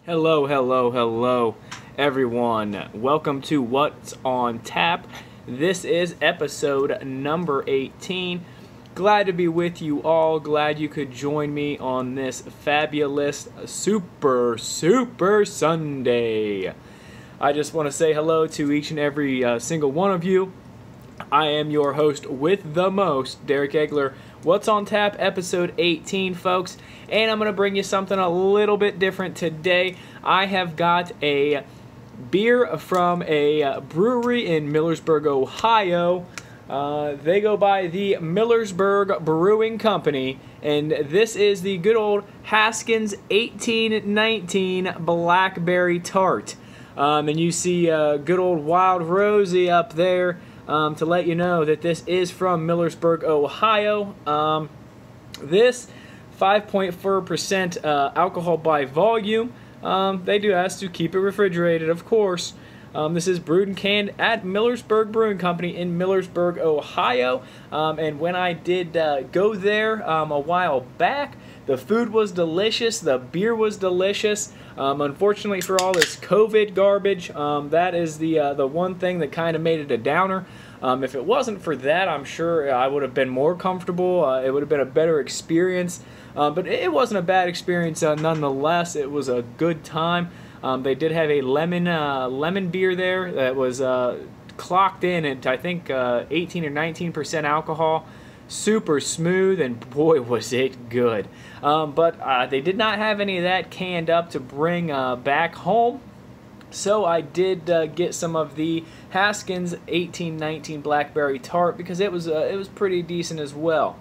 Hello, hello, hello, everyone. Welcome to What's on Tap. This is episode number 18. Glad to be with you all. Glad you could join me on this fabulous super Sunday. I just want to say hello to each and every single one of you. I am your host with the most, Derek Egler. What's on Tap, episode 18, folks. And I'm going to bring you something a little bit different today. I have got a beer from a brewery in Millersburg, Ohio. They go by the Millersburg Brewing Company. And this is the good old Haskins 1819 Blackberry Tart. And you see good old Wild Rosie up there. To let you know that this is from Millersburg, Ohio. This 5.4% alcohol by volume. They do ask to keep it refrigerated, of course. This is brewed and canned at Millersburg Brewing Company in Millersburg, Ohio. And when I did go there a while back, the food was delicious, the beer was delicious. Unfortunately for all this COVID garbage, that is the one thing that kind of made it a downer. If it wasn't for that, I'm sure I would have been more comfortable. It would have been a better experience. But it wasn't a bad experience nonetheless. It was a good time. They did have a lemon beer there that was clocked in at, I think, 18 or 19% alcohol. Super smooth, and boy was it good. But they did not have any of that canned up to bring back home. So I did get some of the Haskins 1819 Blackberry Tart because it was pretty decent as well.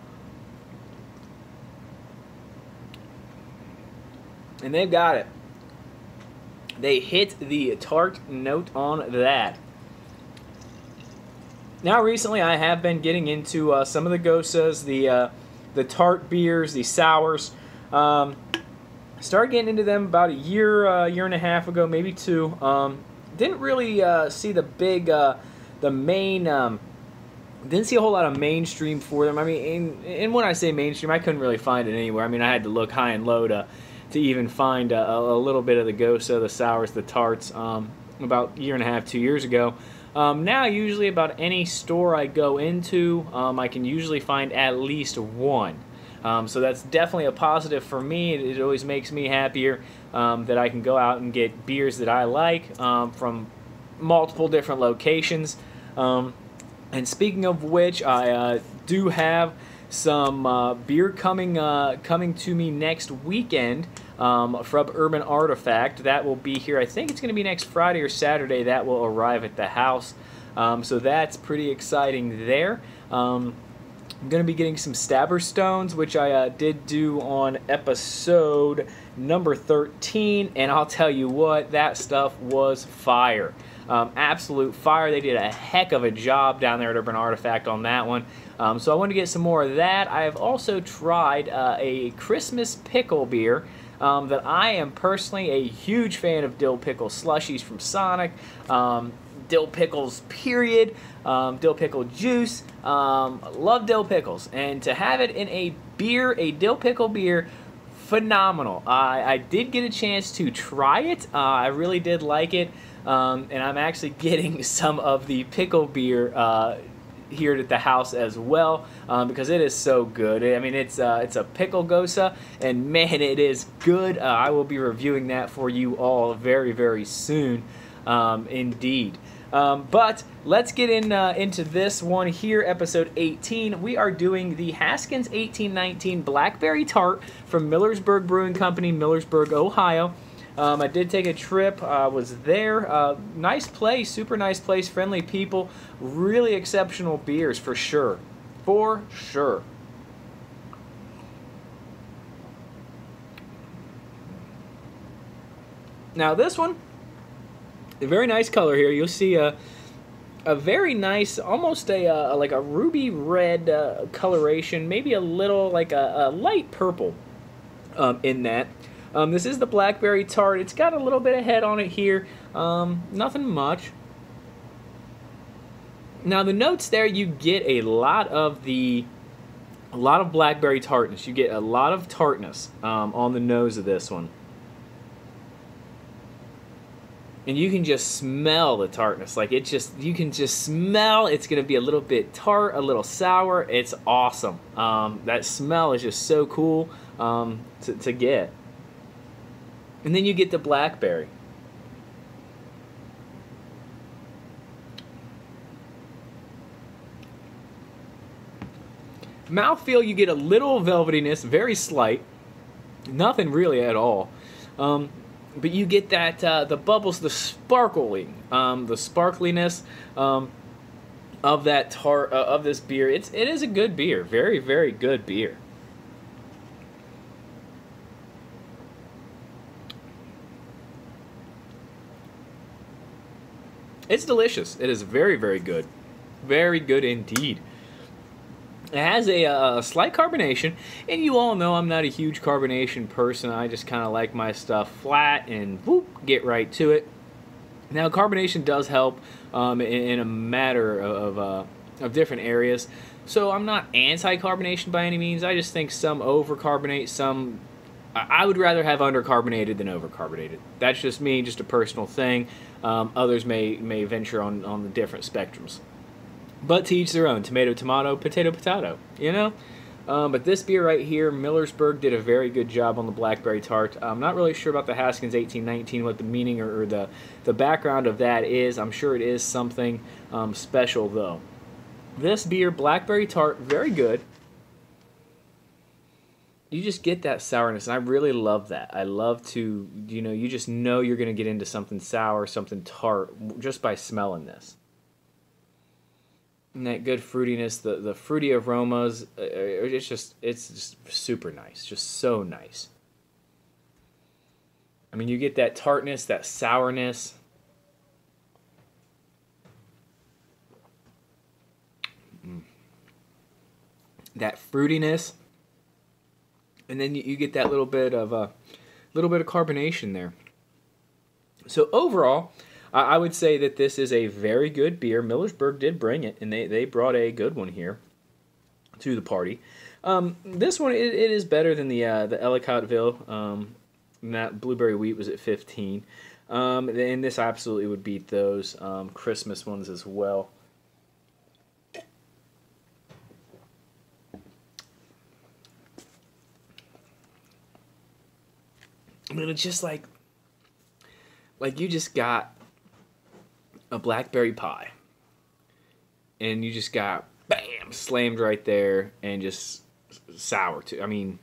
And they've got it. They hit the tart note on that. Now recently I have been getting into some of the Gosas, the tart beers, the sours. Started getting into them about a year and a half ago, maybe two. Didn't really see the big, the main, didn't see a whole lot of mainstream for them. I mean, and when I say mainstream, I couldn't really find it anywhere. I mean, I had to look high and low to even find a little bit of the Gosa, the sours, the tarts, about a year and a half, 2 years ago. Now, usually about any store I go into, I can usually find at least one. So that's definitely a positive for me. It always makes me happier that I can go out and get beers that I like from multiple different locations. And speaking of which, I do have some beer coming to me next weekend from Urban Artifact. That will be here. I think it's going to be next Friday or Saturday. That will arrive at the house. So that's pretty exciting there. I'm going to be getting some Stabber Stones, which I did do on episode number 13, and I'll tell you what, that stuff was fire. Absolute fire. They did a heck of a job down there at Urban Artifact on that one. So I want to get some more of that. I have also tried a Christmas pickle beer that I am personally a huge fan of dill pickle slushies from Sonic. Dill pickles, period. Dill pickle juice. Love dill pickles. And to have it in a beer, a dill pickle beer, phenomenal. I did get a chance to try it. I really did like it. And I'm actually getting some of the pickle beer here at the house as well because it is so good. I mean, it's a pickle Gosa, and man, it is good. I will be reviewing that for you all very, very soon. Indeed. But let's get into this one here, episode 18. We are doing the Haskins 1819 Blackberry Tart from Millersburg Brewing Company, Millersburg, Ohio. I did take a trip, was there. Nice place, super nice place, friendly people, really exceptional beers for sure. For sure. Now this one, a very nice color here. You'll see a very nice, almost like a ruby red coloration, maybe a little like a light purple in that. This is the Blackberry Tart. It's got a little bit of head on it here, nothing much. Now the notes there, you get a lot of blackberry tartness. You get a lot of tartness on the nose of this one. And you can just smell the tartness. Like, you can just smell it's going to be a little bit tart, a little sour. It's awesome. That smell is just so cool to get. And then you get the blackberry. Mouthfeel, you get a little velvetiness, very slight. Nothing really at all. But you get that the bubbles, the sparkliness of that of this beer. It is a good beer, very, very good beer. It's delicious. It is very, very good, very good indeed. It has a slight carbonation, and you all know I'm not a huge carbonation person. I just kind of like my stuff flat and whoop, get right to it. Now, carbonation does help in a matter of different areas. So I'm not anti-carbonation by any means. I just think some over-carbonate, some... I would rather have under-carbonated than over-carbonated. That's just me, just a personal thing. Others may venture on the different spectrums. But to each their own. Tomato, tomato, potato, potato. You know? But this beer right here, Millersburg did a very good job on the Blackberry Tart. I'm not really sure about the Haskins 1819, what the meaning or the background of that is. I'm sure it is something special, though. This beer, Blackberry Tart, very good. You just get that sourness, and I really love that. I love to, you just know you're going to get into something sour, something tart, just by smelling this. And that good fruitiness, the fruity aromas, it's just super nice, just so nice. I mean, you get that tartness, that sourness. That fruitiness. And then you get that little bit of carbonation there. So overall, I would say that this is a very good beer. Millersburg did bring it, and they brought a good one here to the party. This one it is better than the Ellicottville. That blueberry wheat was at 15, and this absolutely would beat those Christmas ones as well. I mean, it's just like you just got a blackberry pie, and you just got, bam, slammed right there, and just sour too. I mean,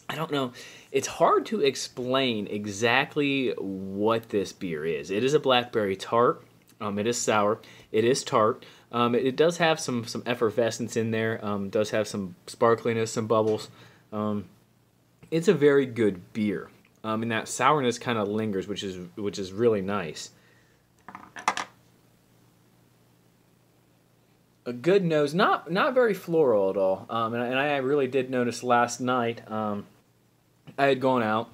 I don't know. It's hard to explain exactly what this beer is. It is a blackberry tart. It is sour. It is tart. It does have some effervescence in there. Does have some sparkliness, some bubbles. It's a very good beer. And that sourness kind of lingers, which is really nice. A good nose, not very floral at all. And I really did notice last night. I had gone out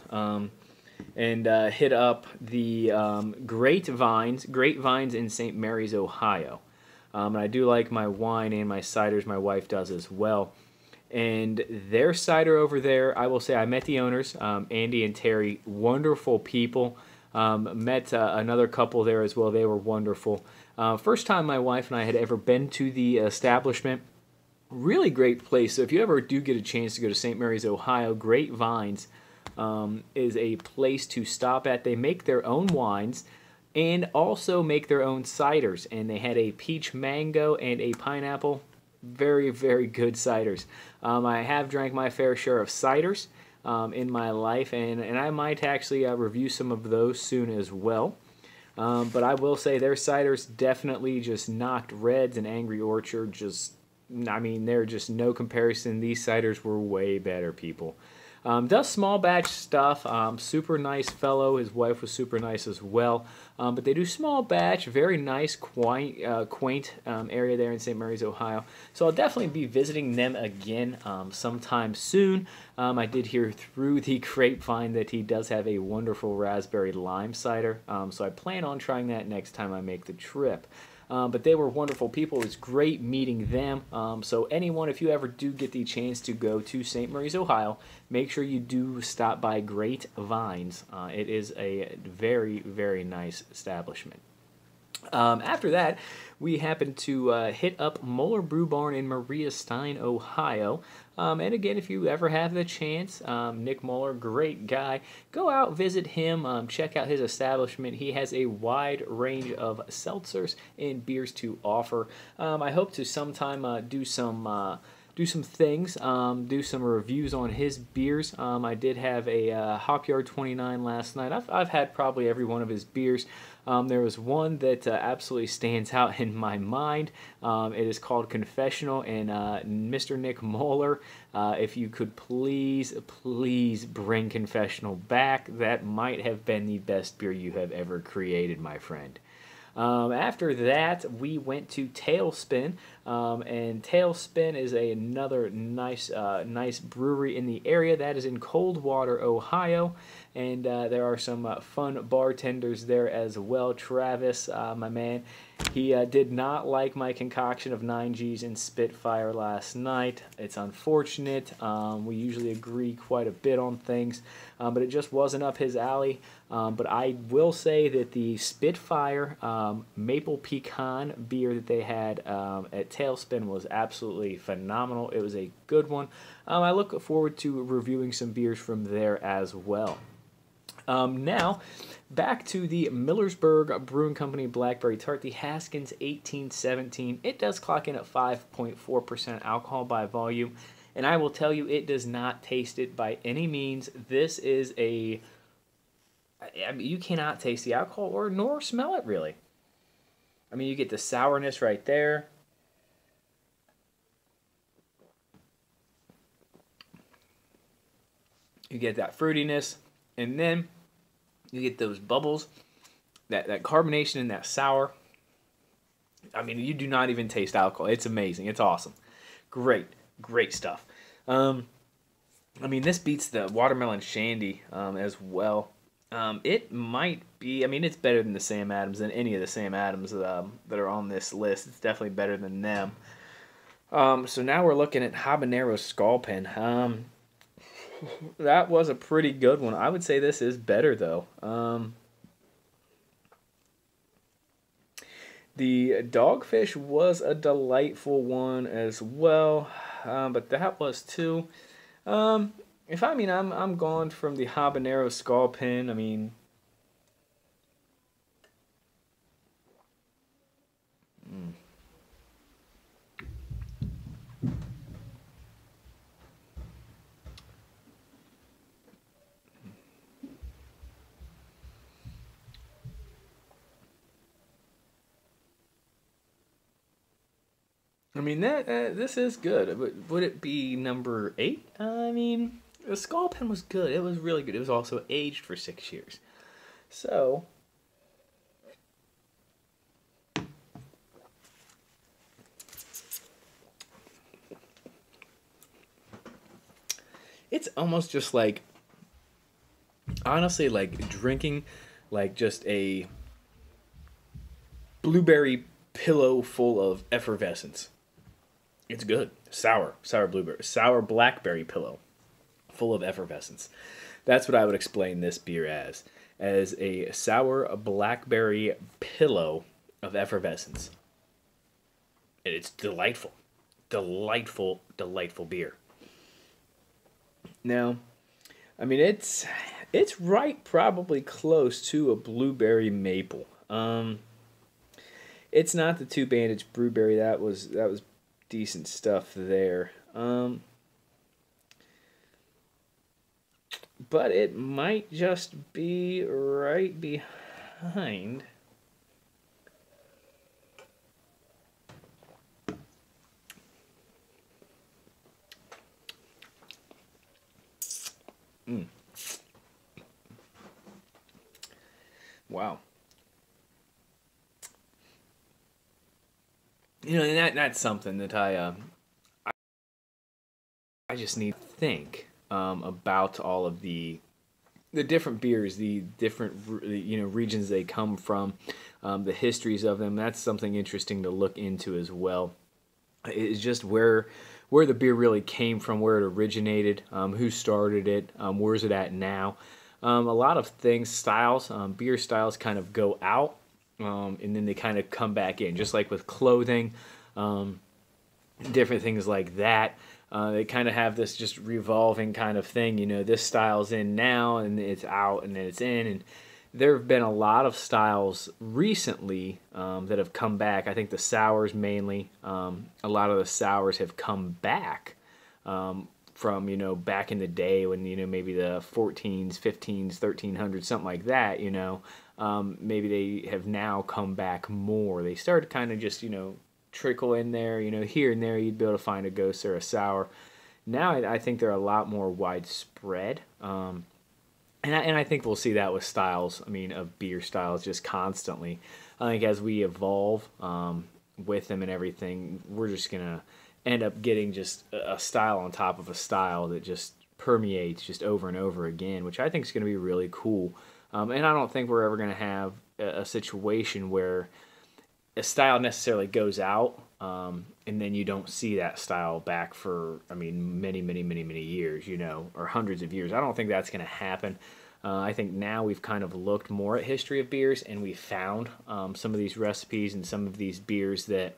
and hit up the Grapevines in St. Mary's, Ohio. And I do like my wine and my ciders. My wife does as well. And their cider over there, I will say, I met the owners, Andy and Terry, wonderful people. Met another couple there as well. They were wonderful. First time my wife and I had ever been to the establishment. Really great place. So if you ever do get a chance to go to St. Mary's, Ohio, Grapevines is a place to stop at. They make their own wines and also make their own ciders. And they had a peach mango and a pineapple. Very, very good ciders. I have drank my fair share of ciders in my life, and I might actually review some of those soon as well. But I will say their ciders definitely just knocked Reds and Angry Orchard. I mean, they're just no comparison. These ciders were way better, people. Does small batch stuff. Super nice fellow. His wife was super nice as well. But they do small batch. Very nice, quaint area there in St. Mary's, Ohio. So I'll definitely be visiting them again sometime soon. I did hear through the grapevine that he does have a wonderful raspberry lime cider. So I plan on trying that next time I make the trip. But they were wonderful people. It was great meeting them. So anyone, if you ever do get the chance to go to St. Mary's, Ohio, make sure you do stop by Great Vines. It is a very, very nice establishment. After that, we happened to hit up Moeller Brew Barn in Maria Stein, Ohio. And again, if you ever have the chance, Nick Moeller, great guy, go out, visit him, check out his establishment. He has a wide range of seltzers and beers to offer. I hope to sometime do some things, do some reviews on his beers. I did have a Hop Yard 29 last night. I've had probably every one of his beers. There was one that absolutely stands out in my mind. It is called Confessional, and Mr. Nick Moeller, if you could please bring Confessional back. That might have been the best beer you have ever created, my friend. After that, we went to Tailspin, and Tailspin is another nice brewery in the area. That is in Coldwater, Ohio, and there are some fun bartenders there as well. Travis, my man, he did not like my concoction of 9Gs and Spitfire last night. It's unfortunate. We usually agree quite a bit on things, but it just wasn't up his alley. But I will say that the Spitfire Maple Pecan beer that they had at Tailspin was absolutely phenomenal. It was a good one. I look forward to reviewing some beers from there as well. Now, back to the Millersburg Brewing Company Blackberry Tart, the Haskins 1817. It does clock in at 5.4% alcohol by volume, and I will tell you, it does not taste it by any means. This is a... I mean, you cannot taste the alcohol nor smell it, really. I mean, you get the sourness right there. You get that fruitiness, and then you get those bubbles, that carbonation and that sour. I mean, you do not even taste alcohol. It's amazing. It's awesome. Great stuff. I mean, this beats the watermelon shandy as well. It might be, I mean, it's better than the Sam Adams, than any of the Sam Adams that are on this list. It's definitely better than them. So now we're looking at Habanero Skullpen. That was a pretty good one. I would say this is better, though. The Dogfish was a delightful one as well, but that was too. I'm gone from the Habanero Skullpen. I mean, this is good. Would it be number 8? I mean, the Skullpen was good. It was really good. It was also aged for 6 years. So, it's almost just like, honestly, like drinking like just a blueberry pillow full of effervescence. It's good. Sour blueberry, sour blackberry pillow full of effervescence. That's what I would explain this beer as a sour blackberry pillow of effervescence. And it's delightful. Delightful beer. Now, I mean, it's right probably close to a blueberry maple. It's not the Two Bandage Brewberry. That was decent stuff there. But it might just be right behind. Wow. You know, and that's something that I just need to think about all of the the different beers, the different regions they come from, the histories of them. That's something interesting to look into as well. It's just where the beer really came from, where it originated, who started it, where's it at now. A lot of things, styles, beer styles kind of go out, and then they kind of come back in, just like with clothing, different things like that. They kind of have this just revolving kind of thing. This style's in now, and it's out, and then it's in. And there have been a lot of styles recently that have come back. I think the sours mainly. A lot of the sours have come back from, back in the day when, maybe the 14s, 15s, 1300s, something like that, maybe they have now come back more. They started kind of just, trickle in there, here and there you'd be able to find a Gose or a sour. Now I think they're a lot more widespread. And I think we'll see that with styles, of beer styles just constantly. I think as we evolve with them and everything, we're just going to end up getting just a style on top of a style that just permeates just over and over again, which I think is going to be really cool. And I don't think we're ever going to have a situation where a style necessarily goes out, and then you don't see that style back for, many years, or hundreds of years. I don't think that's going to happen. I think now we've kind of looked more at history of beers, and we found some of these recipes and some of these beers that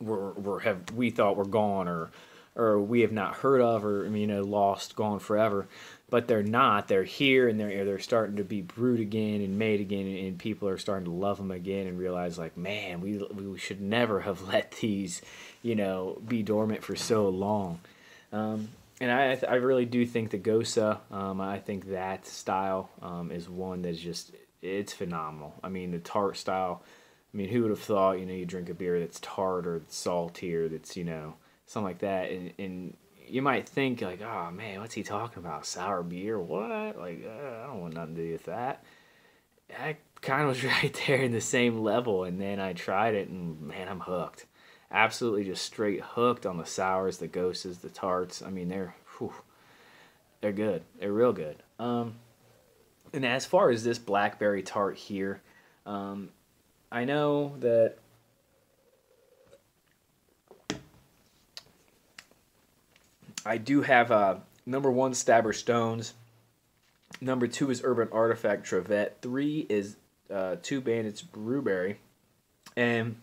we thought were gone, or we have not heard of, or lost, gone forever. But they're not. They're here, and they're starting to be brewed again and made again, and people are starting to love them again and realize, like, man, we should never have let these, be dormant for so long. And I really do think the Gose, I think that style is one that's just, it's phenomenal. The tart style, who would have thought, you drink a beer that's tart or salty or that's, something like that, and you might think, like, oh, man, what's he talking about? Sour beer? What? Like, I don't want nothing to do with that. I kind of was right there in the same level, and then I tried it, and, man, I'm hooked. Absolutely just straight hooked on the sours, the Goses, the tarts. They're good. They're real good. And as far as this Blackberry Tart here, I know that I do have number 1, Stabber Stones. Number 2 is Urban Artifact Travette. 3 is 2 Bandits Brewberry. And,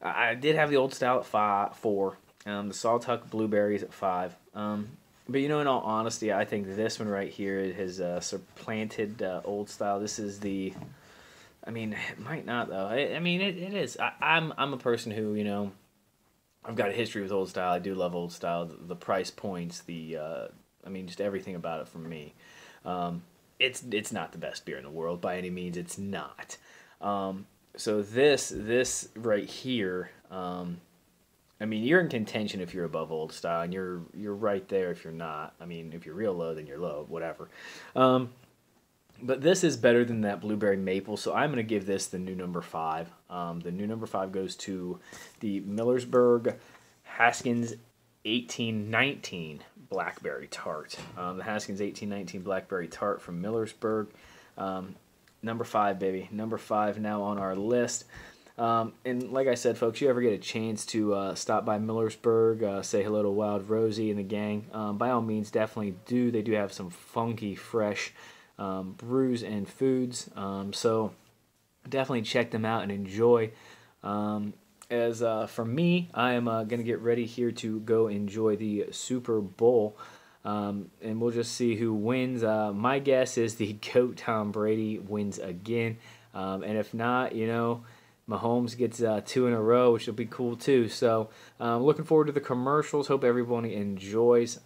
I did have the old style at 4. The Sawtuck Blueberries at 5. But, in all honesty, I think this one right here has supplanted old style. This is the... it might not, though. It is. I'm a person who, I've got a history with old style. I do love old style. The price points, just everything about it for me. It's not the best beer in the world by any means. It's not. So this right here, you're in contention if you're above old style, and you're right there if you're not. If you're real low, then you're low. Whatever. But this is better than that Blueberry Maple, so I'm going to give this the new number 5. The new number 5 goes to the Millersburg Haskins 1819 Blackberry Tart. The Haskins 1819 Blackberry Tart from Millersburg. Number 5, baby. Number 5 now on our list. And like I said, folks, you ever get a chance to stop by Millersburg, say hello to Wild Rosie and the gang, by all means, definitely do. They do have some funky, fresh brews and foods, so definitely check them out and enjoy. As for me, I am going to get ready here to go enjoy the Super Bowl, and we'll just see who wins. My guess is the GOAT Tom Brady wins again, and if not, Mahomes gets 2 in a row, which will be cool too. So looking forward to the commercials. Hope everyone enjoys.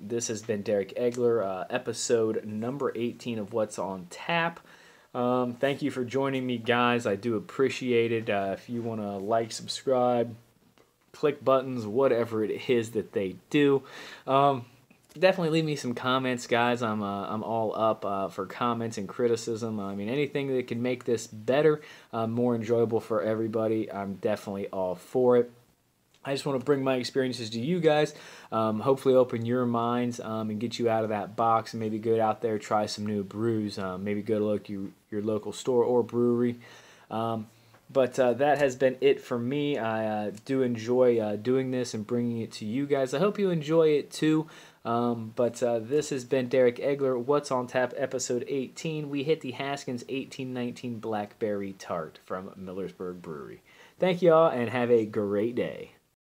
This has been Derek Egler, episode number 18 of What's on Tap. Thank you for joining me, guys. I do appreciate it. If you want to like, subscribe, click buttons, whatever it is that they do. Definitely leave me some comments, guys. I'm all up for comments and criticism. Anything that can make this better, more enjoyable for everybody, I'm definitely all for it. I just want to bring my experiences to you guys, hopefully open your minds and get you out of that box and maybe go out there, try some new brews, maybe go to your local store or brewery. But that has been it for me. I do enjoy doing this and bringing it to you guys. I hope you enjoy it too. But this has been Derek Egler, What's on Tap, episode 18. We hit the Haskins 1819 Blackberry Tart from Millersburg Brewery. Thank you all and have a great day.